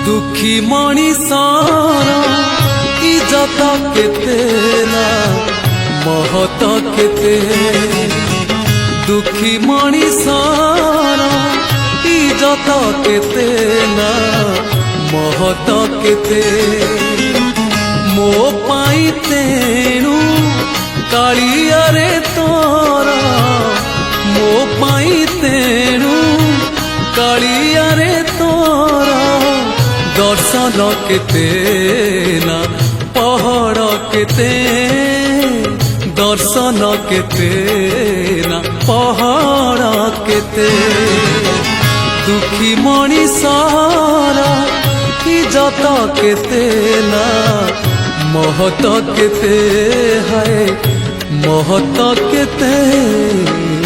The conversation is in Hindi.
दुखी मणिषर इज्जत केते ना महत केते दुखी मणिषर इज्जत केते ना महत केते मो पाई तेणु कालिया रे तोरा मो पाई तेणु कालिया रे तोरा दर्शन केते ना पहाड़ केते दर्शन केते ना पहाड़ केते दुखी मणिषर इज्जत केते ना महत केते है महत केते।